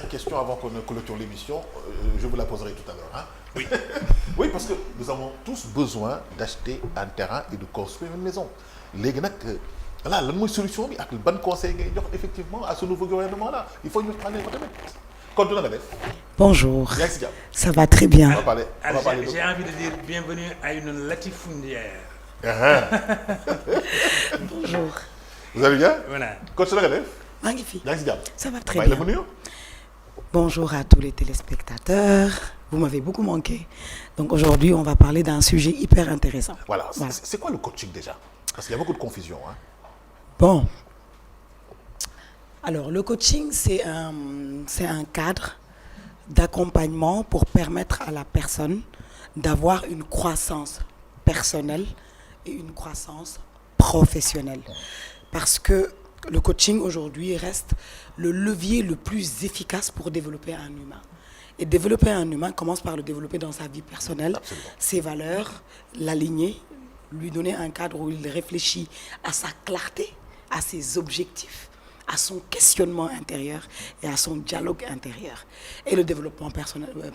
question avant qu'on ne clôture l'émission. Je vous la poserai tout à l'heure. Hein. Oui. Oui, parce que nous avons tous besoin d'acheter un terrain et de construire une maison. Léegi nag voilà lan mooy solution bi ak ban conseil ngay jox effectivement à ce nouveau gouvernement là. Il faut ñu waxtaanee ko tamit. Kon dina nga def. Bonjour. Yaa ngi si jàmm. Ça va très bien. On va parler J'ai envie de dire bienvenue à une latifundière. Bonjour. Vous allez bien? Voilà. Kon dina nga def. maa ngi fi. Yaa ngi si jàmm. Ça va très Bàyyi la bien. mu nuyu. Bonjour à tous les téléspectateurs. Vous m'avez beaucoup manqué. Donc aujourd'hui, on va parler d'un sujet hyper intéressant. Voilà. Voilà. C'est quoi le coaching déjà? Parce qu'il y a beaucoup de confusion. Hein. Bon. Alors, le coaching, c'est un cadre d'accompagnement pour permettre à la personne d'avoir une croissance personnelle et une croissance professionnelle. Parce que le coaching aujourd'hui reste le levier le plus efficace pour développer un humain. Et développer un humain commence par le développer dans sa vie personnelle, Absolument. ses valeurs, l'aligner, lui donner un cadre où il réfléchit à sa clarté, à ses objectifs, à son questionnement intérieur et à son dialogue intérieur. Et le développement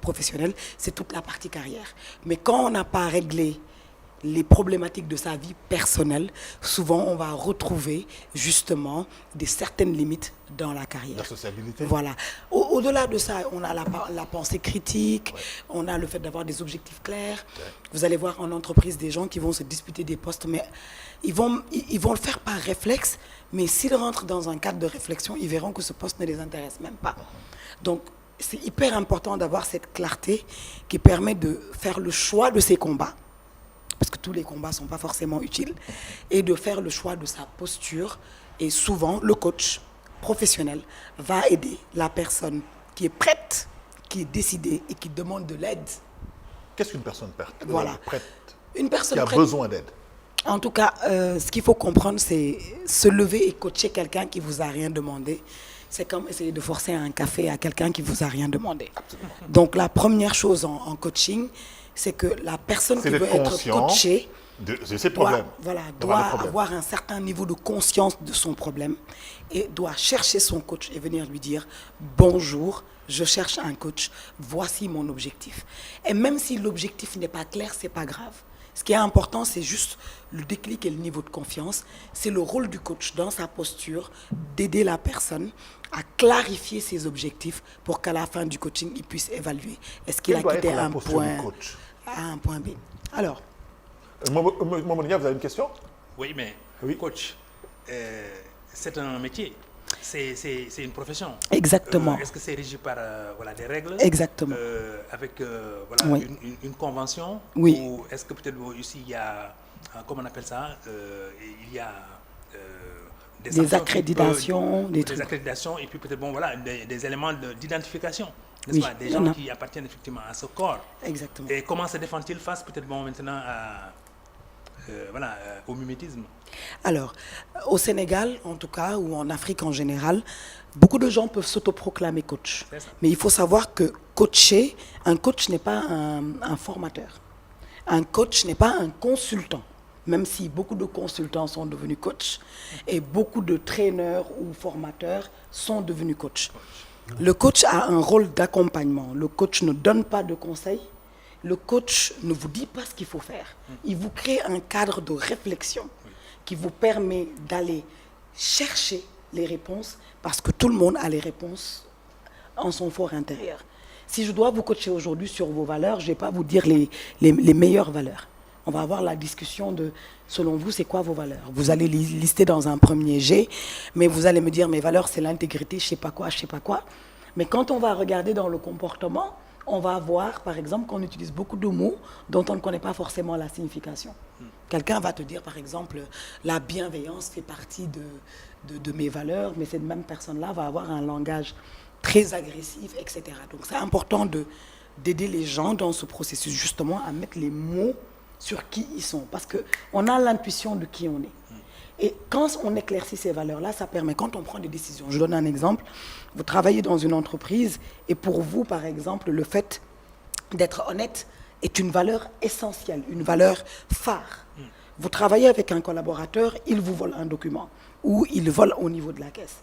professionnel, c'est toute la partie carrière. Mais quand on n'a pas réglé les problématiques de sa vie personnelle, souvent on va retrouver justement certaines limites dans la carrière. La sociabilité. Voilà. Au-delà de ça, on a la pensée critique, on a le fait d'avoir des objectifs clairs. Vous allez voir en entreprise des gens qui vont se disputer des postes, mais ils vont le faire par réflexe, mais s'ils rentrent dans un cadre de réflexion, ils verront que ce poste ne les intéresse même pas. Donc, c'est hyper important d'avoir cette clarté qui permet de faire le choix de ses combats, parce que tous les combats ne sont pas forcément utiles, et de faire le choix de sa posture. Et souvent, le coach professionnel va aider la personne qui est prête, qui est décidée et qui demande de l'aide. Qu'est-ce qu'une personne Voilà. prête Une personne qui a prête, besoin d'aide? en tout cas, ce qu'il faut comprendre, c'est se lever et coacher quelqu'un qui vous a rien demandé. C'est comme essayer de forcer un café à quelqu'un qui vous a rien demandé. Absolument. Donc, la première chose en coaching, c'est que la personne qui C'est veut d'être être conscient coachée de ses problèmes. doit avoir un certain niveau de conscience de son problème et doit chercher son coach et venir lui dire « Bonjour, je cherche un coach, voici mon objectif ». Et même si l'objectif n'est pas clair, ce n'est pas grave. Ce qui est important, c'est juste le déclic et le niveau de confiance. C'est le rôle du coach dans sa posture d'aider la personne à clarifier ses objectifs pour qu'à la fin du coaching, il puisse évaluer. Est-ce qu'il a doit quitté être la un posture point du coach? A à un point B? Alors, Mamadou Nia, vous avez une question? Oui, mais Oui. coach, c'est un métier. C'est une profession. exactement. Est-ce que c'est régi par voilà, des règles? Exactement. Avec voilà, Oui. une convention? Oui. Ou est-ce que peut-être ici il y a, comment on appelle ça, il y a Des sanctions accréditations, des des trucs. accréditations et puis peut-être bon, voilà, des éléments d'identification, n'est-ce Oui, pas? Des il y en gens a. qui appartiennent effectivement à ce corps. Exactement. Et comment se défendent-ils face peut-être bon, maintenant voilà, au mimétisme? Alors, au Sénégal, en tout cas, ou en Afrique en général, beaucoup de gens peuvent s'autoproclamer coach. C'est ça. Mais il faut savoir que coacher, un coach n'est pas un formateur. Un coach n'est pas un consultant. Même si beaucoup de consultants sont devenus coachs et beaucoup de traîneurs ou formateurs sont devenus coachs. Le coach a un rôle d'accompagnement. Le coach ne donne pas de conseils. Le coach ne vous dit pas ce qu'il faut faire. Il vous crée un cadre de réflexion qui vous permet d'aller chercher les réponses parce que tout le monde a les réponses en son fort intérieur. Si je dois vous coacher aujourd'hui sur vos valeurs, je ne vais pas vous dire les meilleures valeurs. On va avoir la discussion de, selon vous, c'est quoi vos valeurs? Vous allez lister dans un premier jet, mais vous allez me dire, mes valeurs, c'est l'intégrité, je sais pas quoi, je sais pas quoi. Mais quand on va regarder dans le comportement, on va voir, par exemple, qu'on utilise beaucoup de mots dont on ne connaît pas forcément la signification. Quelqu'un va te dire, par exemple, la bienveillance fait partie de mes valeurs, mais cette même personne-là va avoir un langage très agressif, etc. Donc, c'est important d'aider les gens dans ce processus, justement, à mettre les mots sur qui ils sont, parce qu'on a l'intuition de qui on est. Et quand on éclaircit ces valeurs-là, ça permet, quand on prend des décisions, je donne un exemple, vous travaillez dans une entreprise, et pour vous, par exemple, le fait d'être honnête est une valeur essentielle, une valeur phare. Vous travaillez avec un collaborateur, il vous vole un document, ou il vole au niveau de la caisse.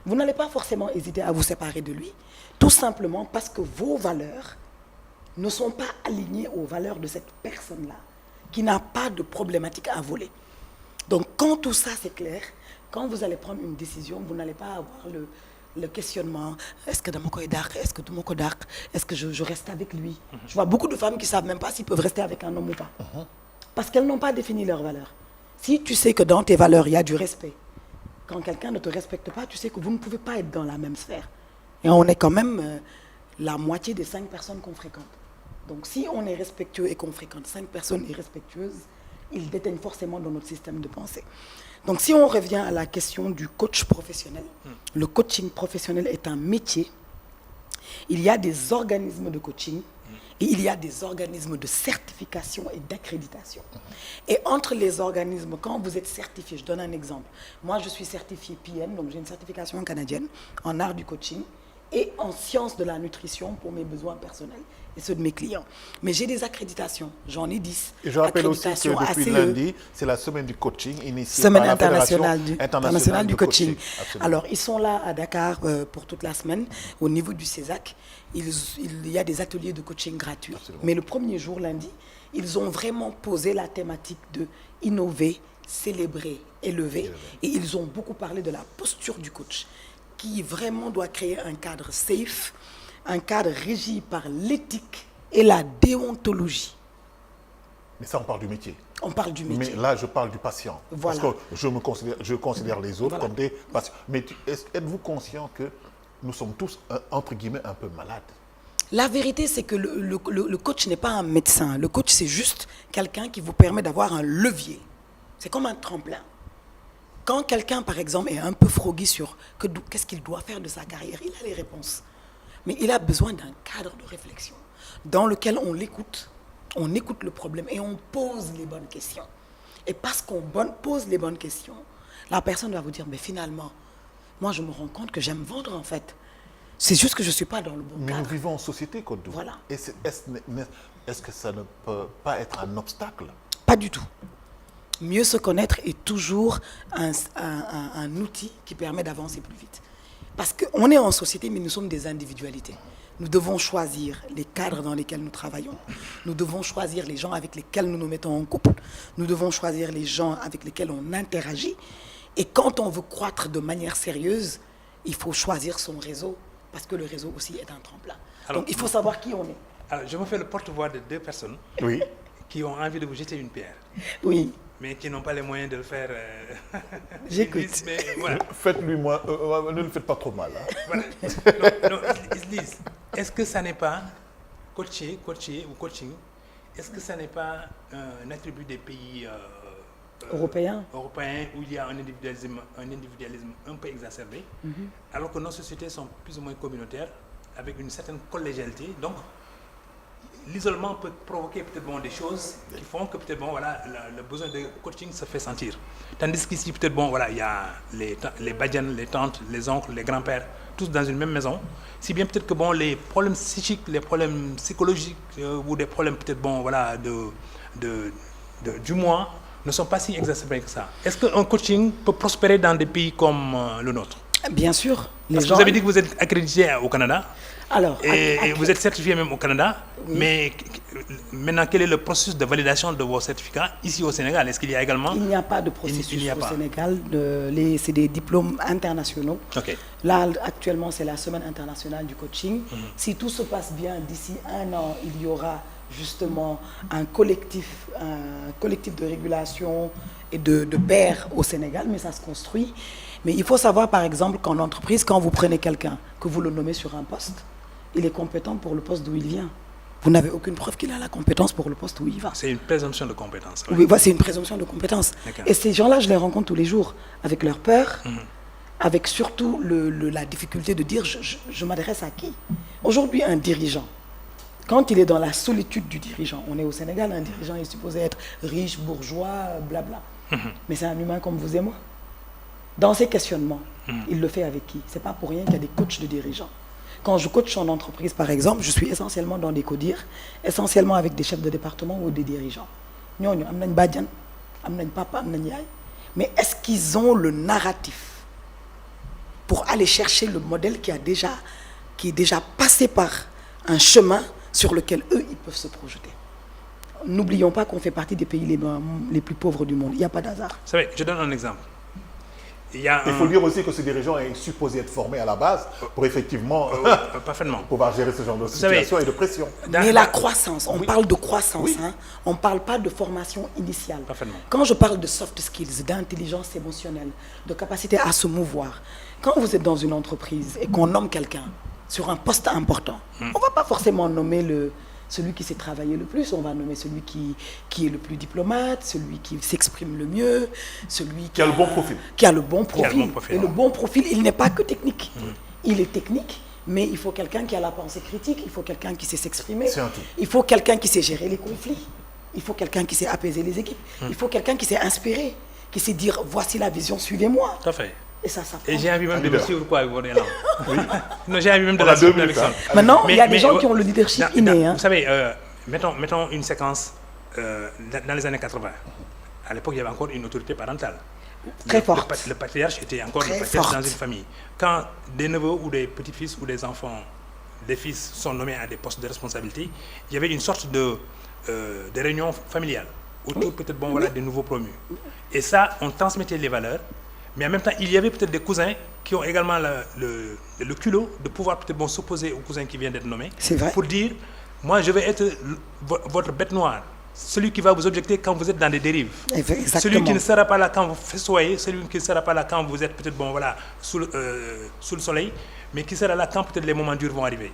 vous n'allez pas forcément hésiter à vous séparer de lui, tout simplement parce que vos valeurs ne sont pas alignées aux valeurs de cette personne-là, qui n'a pas de problématique à voler. Donc, quand tout ça c'est clair, quand vous allez prendre une décision, vous n'allez pas avoir le questionnement, est-ce que dama koy dàq, est-ce que duma ko dàq, est-ce que je reste avec lui. Je vois beaucoup de femmes qui ne savent même pas s'ils peuvent rester avec un homme ou pas. Parce qu'elles n'ont pas défini leurs valeurs. Si tu sais que dans tes valeurs, il y a du respect, quand quelqu'un ne te respecte pas, tu sais que vous ne pouvez pas être dans la même sphère. Et on est quand même la moitié des 5 personnes qu'on fréquente. Donc si on est respectueux et qu'on fréquente 5 personnes irrespectueuses, ils déteignent forcément dans notre système de pensée. Donc si on revient à la question du coach professionnel, le coaching professionnel est un métier. Il y a des organismes de coaching et il y a des organismes de certification et d'accréditation. Et entre les organismes, quand vous êtes certifié, je donne un exemple. Moi, je suis certifié PM, donc j'ai une certification canadienne en art du coaching et en sciences de la nutrition pour mes besoins personnels et ceux de mes clients. Mais j'ai des accréditations, j'en ai 10. Et je rappelle aussi que depuis ACE, lundi, c'est la semaine du coaching initiée Semaine par la internationale Fédération internationale du coaching. Absolument. Alors, ils sont là à Dakar pour toute la semaine, au niveau du CESAC. Il y a des ateliers de coaching gratuits. Absolument. Mais le premier jour, lundi, ils ont vraiment posé la thématique de innover, célébrer, élever. Et ils ont beaucoup parlé de la posture du coach, qui vraiment doit créer un cadre safe, un cadre régi par l'éthique et la déontologie. Mais ça, on parle du métier. On parle du métier. Mais là, je parle du patient. Voilà. Parce que je considère les autres Voilà. comme des patients. Mais êtes-vous conscient que nous sommes tous, entre guillemets, un peu malades? La vérité, c'est que le coach n'est pas un médecin. Le coach, c'est juste quelqu'un qui vous permet d'avoir un levier. C'est comme un tremplin. Quand quelqu'un, par exemple, est un peu froggy sur qu'est-ce qu'il doit faire de sa carrière, il a les réponses. Mais il a besoin d'un cadre de réflexion dans lequel on l'écoute le problème et on pose les bonnes questions. Et parce qu'on pose les bonnes questions, la personne va vous dire, mais finalement, moi, je me rends compte que j'aime vendre, en fait. C'est juste que je ne suis pas dans le bon Mais cadre. nous vivons en société, Côte d'Ivoire. Voilà. Est-ce que ça ne peut pas être un obstacle? Pas du tout. Mieux se connaître est toujours un outil qui permet d'avancer plus vite. Parce qu'on est en société, mais nous sommes des individualités. Nous devons choisir les cadres dans lesquels nous travaillons. Nous devons choisir les gens avec lesquels nous nous mettons en couple. Nous devons choisir les gens avec lesquels on interagit. Et quand on veut croître de manière sérieuse, il faut choisir son réseau, parce que le réseau aussi est un tremplin. Alors, donc il faut savoir qui on est. Alors, je me fais le porte-voix de 2 personnes Oui. qui ont envie de vous jeter une pierre, Oui, mais qui n'ont pas les moyens de le faire. J'écoute. Ils disent, mais voilà. Faites-lui moins. Ne le faites pas trop mal. Hein. Voilà. Non, ils se disent, est-ce que ça n'est pas coacher ou coaching, est-ce que ça n'est pas un attribut des pays européen. européens où il y a un individualisme un peu exacerbé, alors que nos sociétés sont plus ou moins communautaires, avec une certaine collégialité. Donc, l'isolement peut provoquer peut-être des choses qui font que peut-être voilà, le besoin de coaching se fait sentir. Tandis qu'ici, peut-être voilà, il y a les badianes, les tantes, les oncles, les grands-pères, tous dans une même maison. Si bien peut-être que les problèmes psychiques, les problèmes psychologiques ou des problèmes peut-être voilà, du moi ne sont pas si exacerbés que ça. Est-ce qu'un coaching peut prospérer dans des pays comme le nôtre? Bien sûr. Parce que vous avez dit que vous êtes accrédité au Canada. Alors, Et vous êtes certifié même au Canada, oui. Mais maintenant, quel est le processus de validation de vos certificats ici au Sénégal? Est-ce qu'il y a également... Il n'y a pas de processus au Sénégal, c'est des diplômes internationaux. Okay. Là, actuellement, c'est la semaine internationale du coaching. Si tout se passe bien, d'ici 1 an, il y aura justement un collectif de régulation et de pairs au Sénégal, mais ça se construit. Mais il faut savoir, par exemple, qu'en entreprise, quand vous prenez quelqu'un, que vous le nommez sur un poste, il est compétent pour le poste d'où il vient. Vous n'avez aucune preuve qu'il a la compétence pour le poste où il va. C'est une présomption de compétence. Oui, c'est une présomption de compétence. Et ces gens-là, je les rencontre tous les jours, avec leur peur, avec surtout la difficulté de dire je m'adresse à qui. Aujourd'hui, un dirigeant, quand il est dans la solitude du dirigeant, on est au Sénégal, un dirigeant est supposé être riche, bourgeois, blabla. Mais c'est un humain comme vous et moi. Dans ces questionnements, il le fait avec qui? C'est pas pour rien qu'il y a des coachs de dirigeants. Quand je coach en entreprise, par exemple, je suis essentiellement dans des CODIR, essentiellement avec des chefs de département ou des dirigeants. Ñooñu am nañ bàjjan, am nañ papa, am nañ yaay. Mais est-ce qu'ils ont le narratif pour aller chercher le modèle qui est déjà passé par un chemin sur lequel eux, ils peuvent se projeter. N'oublions pas qu'on fait partie des pays les plus pauvres du monde. Il n'y a pas d'hasard. Vous savez, je donne un exemple. Il faut dire aussi que ce dirigeant est supposé être formé à la base pour effectivement parfaitement pouvoir gérer ce genre de situation et de pression. Mais la croissance, on parle de croissance, hein, on ne parle pas de formation initiale. Parfaitement. Quand je parle de soft skills, d'intelligence émotionnelle, de capacité à se mouvoir, quand vous êtes dans une entreprise et qu'on nomme quelqu'un sur un poste important, on ne va pas forcément nommer celui qui sait travailler le plus, on va nommer celui qui est le plus diplomate, celui qui s'exprime le mieux, celui qui a le bon profil. Qui a le bon profil. Et ouais. le bon profil, il n'est pas que technique. Il est technique, mais il faut quelqu'un qui a la pensée critique, il faut quelqu'un qui sait s'exprimer, il faut quelqu'un qui sait gérer les conflits, il faut quelqu'un qui sait apaiser les équipes, il faut quelqu'un qui sait inspirer, qui sait dire voici la vision, suivez-moi. Tout à fait. Et ça prend. Et j'ai envie même de me suivre quoi avec vos là. Non, j'ai envie même de la suivre avec ça. Maintenant, il y a des gens qui ont le leadership inné. Hein. Vous savez, mettons une séquence dans les années 80. À l'époque, il y avait encore une autorité parentale. Très forte. Le patriarche était encore Très le patriarche forte. dans une famille. Quand des neveux ou des petits-fils ou des enfants, des fils sont nommés à des postes de responsabilité, il y avait une sorte de réunion familiale autour peut-être des nouveaux promus. Et ça, on transmettait les valeurs. Mais en même temps, il y avait peut-être des cousins qui ont également le culot de pouvoir peut-être s'opposer au cousin qui vient d'être nommé. C'est vrai. Pour dire, moi je vais être votre bête noire. Celui qui va vous objecter quand vous êtes dans des dérives. Exactement. Celui qui ne sera pas là quand vous festoyez, celui qui ne sera pas là quand vous êtes peut-être sous le soleil, mais qui sera là quand peut-être les moments durs vont arriver.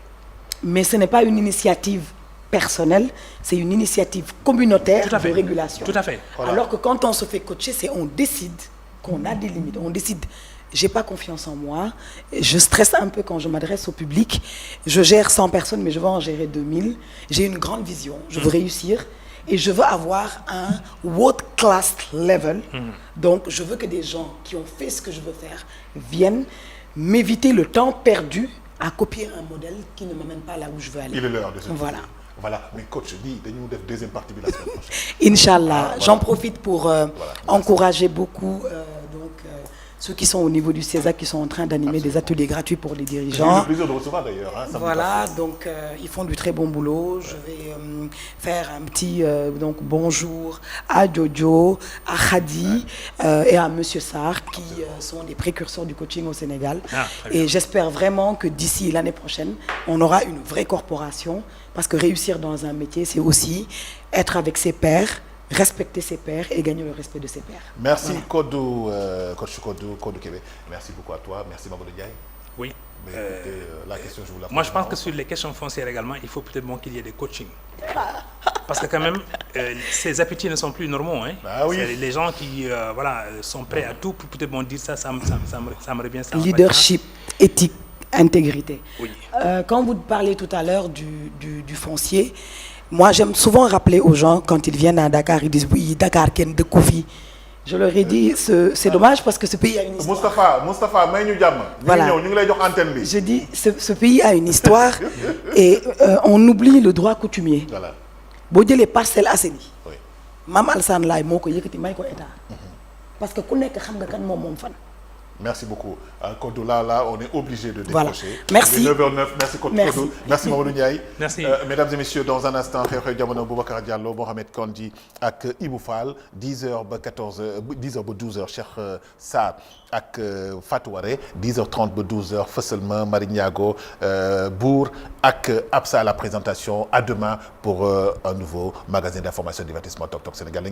Mais ce n'est pas une initiative personnelle, c'est une initiative communautaire de régulation. Tout à fait. Voilà. Alors que quand on se fait coacher, c'est on décide qu'on a des limites. On décide, j'ai pas confiance en moi, je stresse un peu quand je m'adresse au public, je gère 100 personnes, mais je veux en gérer 2000. J'ai une grande vision, je veux réussir et je veux avoir un world class level. Donc, je veux que des gens qui ont fait ce que je veux faire viennent m'éviter le temps perdu à copier un modèle qui ne m'amène pas là où je veux aller. Il est l'heure de se Voilà. Voilà, mais coach, dis, nous devons deuxième partie de la semaine prochaine. Inch'Allah, j'en profite pour encourager beaucoup ceux qui sont au niveau du CESA, qui sont en train d'animer des ateliers gratuits pour les dirigeants. J'ai eu le plaisir de recevoir d'ailleurs. Hein, voilà, donc ils font du très bon boulot. Je vais faire un petit bonjour à Jojo, à Khadi et à Monsieur Sarr, qui sont des précurseurs du coaching au Sénégal. Et j'espère vraiment que d'ici l'année prochaine, on aura une vraie corporation, parce que réussir dans un métier, c'est aussi être avec ses pairs, respecter ses pairs et gagner le respect de ses pairs. Merci coach Kodou Kébé. Merci beaucoup à toi. Merci Mamadou Ndiaye. Oui. Mais écoutez, la question, je vous la pose. Moi, je pense que sur les questions foncières également, il faut peut-être qu'il y ait des coachings. Parce que quand même, ces appétits ne sont plus normaux. Hein. Ah oui. Les gens qui sont prêts à tout pour peut-être dire ça me revient. Ça Leadership, éthique, intégrité. Oui. Quand vous parlez tout à l'heure du foncier, moi j'aime souvent rappeler aux gens quand ils viennent à Dakar, ils disent oui, Dakar ken de Koufi. Je leur ai dit, c'est dommage parce que ce pays a une histoire. Moustapha, voilà. Je dis, ce pays a une histoire et on oublie le droit coutumier. Voilà. Si les Parcelles Assainies, Mam Alassane Laye moo ko yëkkati may ko état parce que ku nekk xam nga kan moom fan. Merci beaucoup. Kodou, là, on est obligé de décrocher. Voilà. Merci. Il est 9h09. Merci Kodou. Merci Mamadou Ndiaye. Merci. Mesdames et messieurs, dans un instant, Xew-Xew Jamono, Boubacar Diallo, Mohamed Kandji ak Ibou Fall, 10h ba 12h, Cheikh Sarr ak Fatou Waré, 10h30 ba 12h, Fesselma, Marie Niago, Bour ak Absa à la présentation. À demain pour un nouveau magazine d'information et divertissement Tok Tok Sénégal.